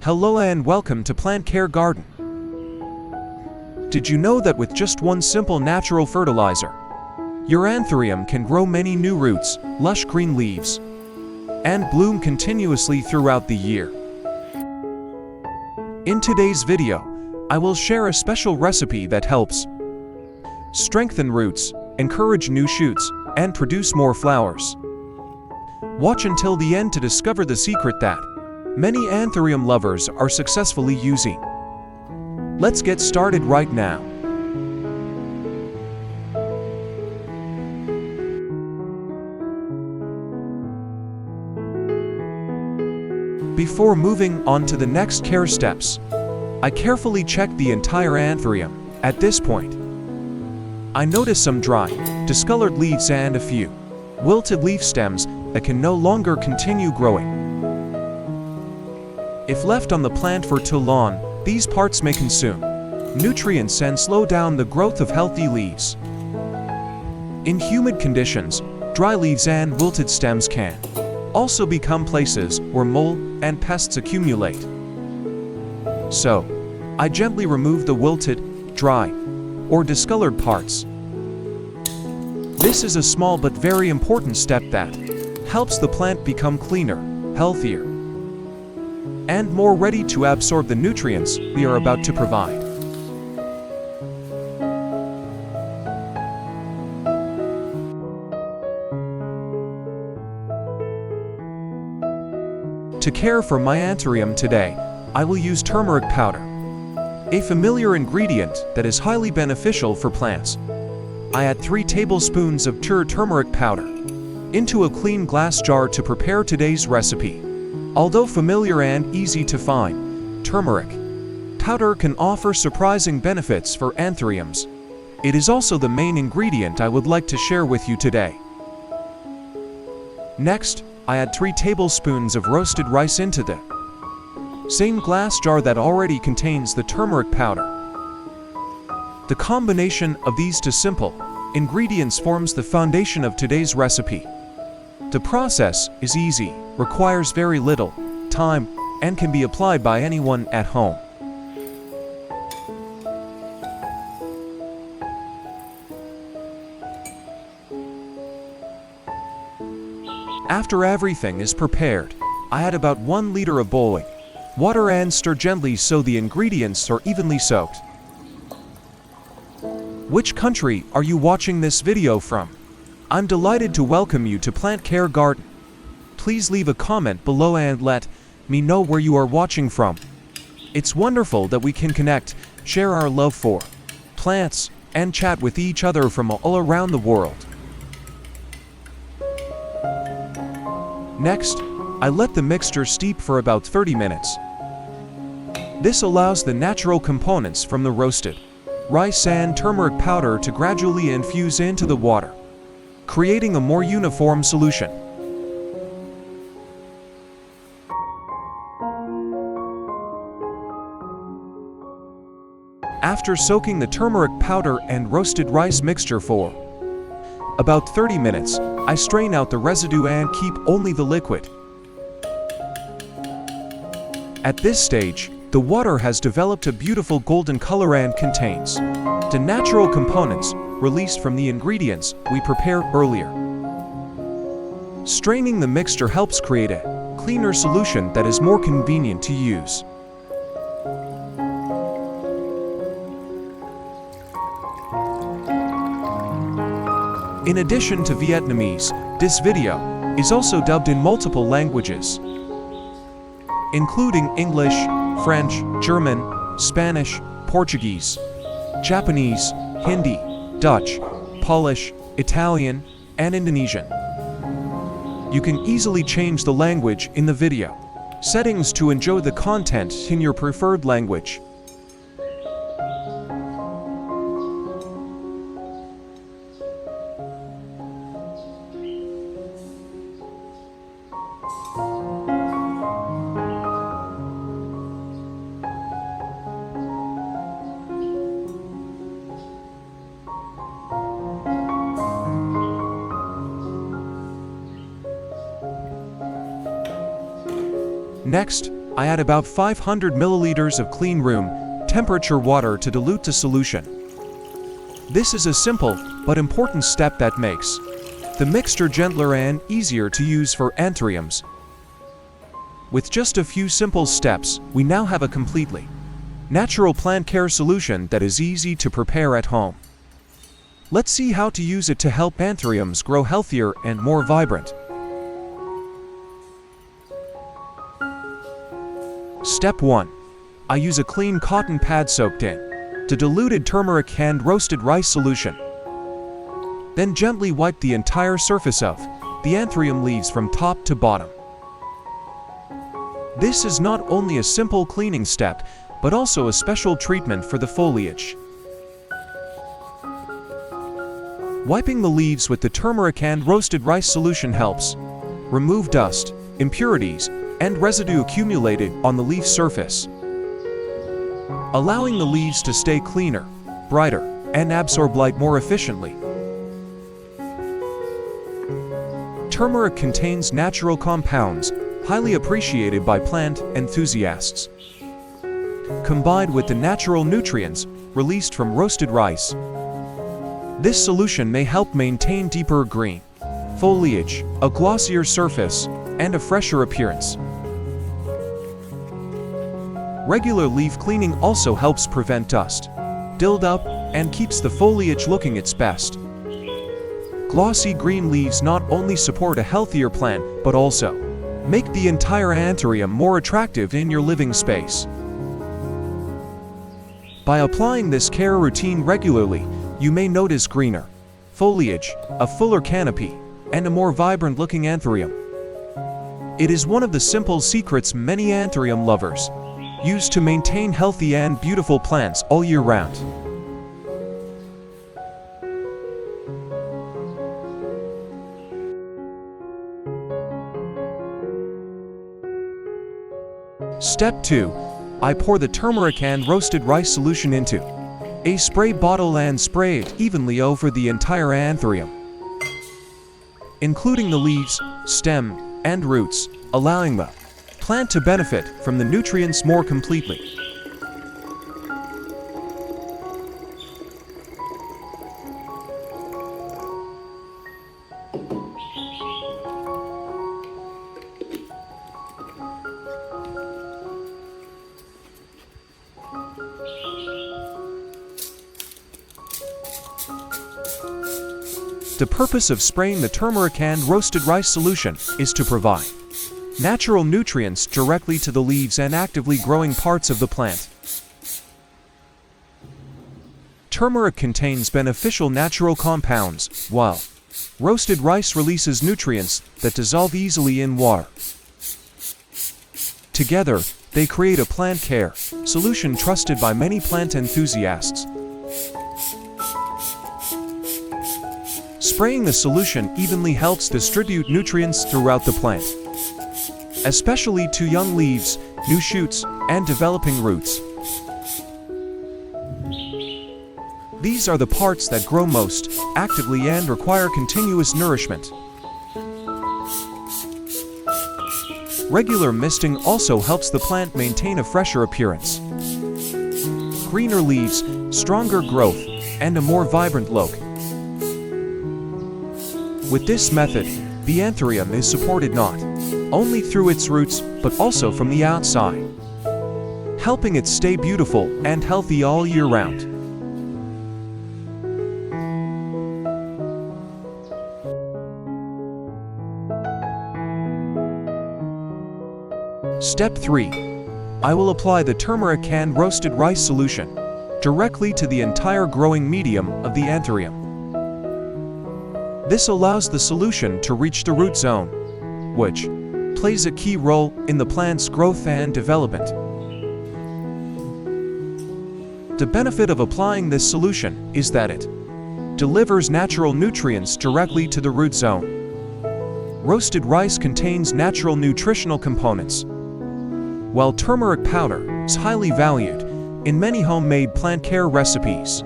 Hello and welcome to Plant Care Garden. Did you know that with just one simple natural fertilizer, your Anthurium can grow many new roots, lush green leaves, and bloom continuously throughout the year? In today's video, I will share a special recipe that helps strengthen roots, encourage new shoots, and produce more flowers. Watch until the end to discover the secret that many Anthurium lovers are successfully using. Let's get started right now. Before moving on to the next care steps, I carefully checked the entire Anthurium. At this point, I noticed some dry, discolored leaves and a few wilted leaf stems that can no longer continue growing. If left on the plant for too long, these parts may consume nutrients and slow down the growth of healthy leaves. In humid conditions, dry leaves and wilted stems can also become places where mold and pests accumulate. So, I gently remove the wilted, dry, or discolored parts. This is a small but very important step that helps the plant become cleaner, healthier, and more ready to absorb the nutrients we are about to provide. To care for my Anthurium today, I will use turmeric powder, a familiar ingredient that is highly beneficial for plants. I add 3 tablespoons of pure turmeric powder into a clean glass jar to prepare today's recipe. Although familiar and easy to find, turmeric powder can offer surprising benefits for Anthuriums. It is also the main ingredient I would like to share with you today. Next, I add 3 tablespoons of roasted rice into the same glass jar that already contains the turmeric powder. The combination of these two simple ingredients forms the foundation of today's recipe. The process is easy, requires very little time, and can be applied by anyone at home. After everything is prepared, I add about 1 liter of boiling water and stir gently so the ingredients are evenly soaked. Which country are you watching this video from? I'm delighted to welcome you to Plant Care Garden. Please leave a comment below and let me know where you are watching from. It's wonderful that we can connect, share our love for plants, and chat with each other from all around the world. Next, I let the mixture steep for about 30 minutes. This allows the natural components from the roasted rice and turmeric powder to gradually infuse into the water, creating a more uniform solution. After soaking the turmeric powder and roasted rice mixture for about 30 minutes, I strain out the residue and keep only the liquid. At this stage, the water has developed a beautiful golden color and contains the natural components released from the ingredients we prepared earlier. Straining the mixture helps create a cleaner solution that is more convenient to use. In addition to Vietnamese, this video is also dubbed in multiple languages, including English, French, German, Spanish, Portuguese, Japanese, Hindi, Dutch, Polish, Italian, and Indonesian. You can easily change the language in the video settings to enjoy the content in your preferred language. Next, I add about 500 milliliters of clean room temperature water to dilute the solution. This is a simple but important step that makes the mixture gentler and easier to use for Anthuriums. With just a few simple steps, we now have a completely natural plant care solution that is easy to prepare at home. Let's see how to use it to help Anthuriums grow healthier and more vibrant. Step 1. I use a clean cotton pad soaked in the diluted turmeric and roasted rice solution. Then gently wipe the entire surface of the Anthurium leaves from top to bottom. This is not only a simple cleaning step, but also a special treatment for the foliage. Wiping the leaves with the turmeric and roasted rice solution helps remove dust, impurities, and residue accumulated on the leaf surface, allowing the leaves to stay cleaner, brighter, and absorb light more efficiently. Turmeric contains natural compounds highly appreciated by plant enthusiasts. Combined with the natural nutrients released from roasted rice, this solution may help maintain deeper green foliage, a glossier surface, and a fresher appearance. Regular leaf cleaning also helps prevent dust, build-up, and keeps the foliage looking its best. Glossy green leaves not only support a healthier plant, but also make the entire Anthurium more attractive in your living space. By applying this care routine regularly, you may notice greener foliage, a fuller canopy, and a more vibrant-looking Anthurium. It is one of the simple secrets many Anthurium lovers use to maintain healthy and beautiful plants all year round. Step 2. I pour the turmeric and roasted rice solution into a spray bottle and spray it evenly over the entire Anthurium, including the leaves, stem, and roots, allowing the plant to benefit from the nutrients more completely. The purpose of spraying the turmeric and roasted rice solution is to provide natural nutrients directly to the leaves and actively growing parts of the plant. Turmeric contains beneficial natural compounds, while roasted rice releases nutrients that dissolve easily in water. Together, they create a plant care solution trusted by many plant enthusiasts. Spraying the solution evenly helps distribute nutrients throughout the plant, especially to young leaves, new shoots, and developing roots. These are the parts that grow most actively and require continuous nourishment. Regular misting also helps the plant maintain a fresher appearance. Greener leaves, stronger growth, and a more vibrant look. With this method, the Anthurium is supported not only through its roots, but also from the outside, helping it stay beautiful and healthy all year round. Step 3. I will apply the turmeric and roasted rice solution directly to the entire growing medium of the Anthurium. This allows the solution to reach the root zone, which plays a key role in the plant's growth and development. The benefit of applying this solution is that it delivers natural nutrients directly to the root zone. Roasted rice contains natural nutritional components, while turmeric powder is highly valued in many homemade plant care recipes.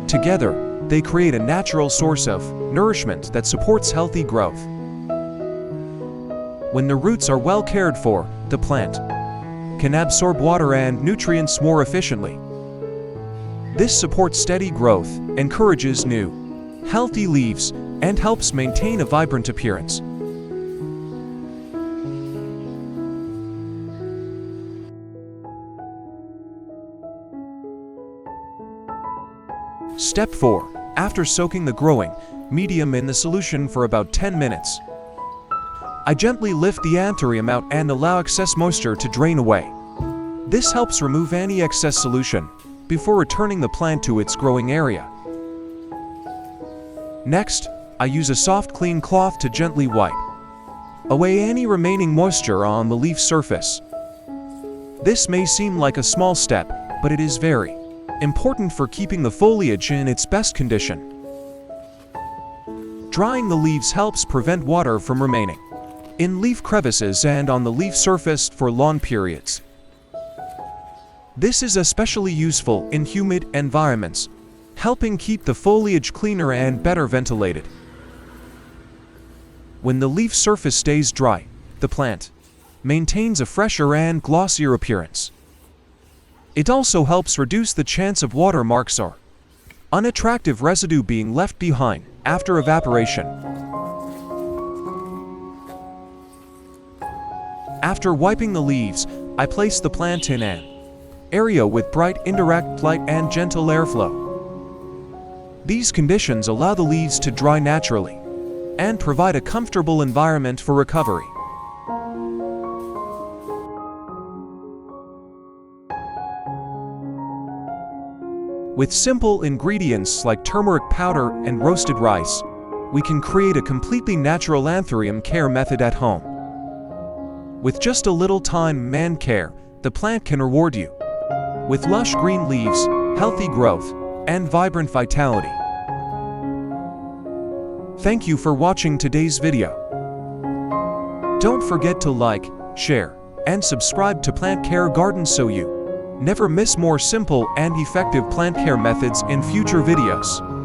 Together, they create a natural source of nourishment that supports healthy growth. When the roots are well cared for, the plant can absorb water and nutrients more efficiently. This supports steady growth, encourages new, healthy leaves, and helps maintain a vibrant appearance. Step 4. After soaking the growing medium in the solution for about 10 minutes, I gently lift the Anthurium out and allow excess moisture to drain away. This helps remove any excess solution before returning the plant to its growing area. Next, I use a soft clean cloth to gently wipe away any remaining moisture on the leaf surface. This may seem like a small step, but it is very important for keeping the foliage in its best condition. Drying the leaves helps prevent water from remaining in leaf crevices and on the leaf surface for long periods. This is especially useful in humid environments, helping keep the foliage cleaner and better ventilated. When the leaf surface stays dry, the plant maintains a fresher and glossier appearance. It also helps reduce the chance of watermarks or unattractive residue being left behind after evaporation. After wiping the leaves, I place the plant in an area with bright indirect light and gentle airflow. These conditions allow the leaves to dry naturally and provide a comfortable environment for recovery. With simple ingredients like turmeric powder and roasted rice, we can create a completely natural Anthurium care method at home. With just a little time and care, the plant can reward you with lush green leaves, healthy growth, and vibrant vitality. Thank you for watching today's video. Don't forget to like, share, and subscribe to Plant Care Garden so you never miss more simple and effective plant care methods in future videos.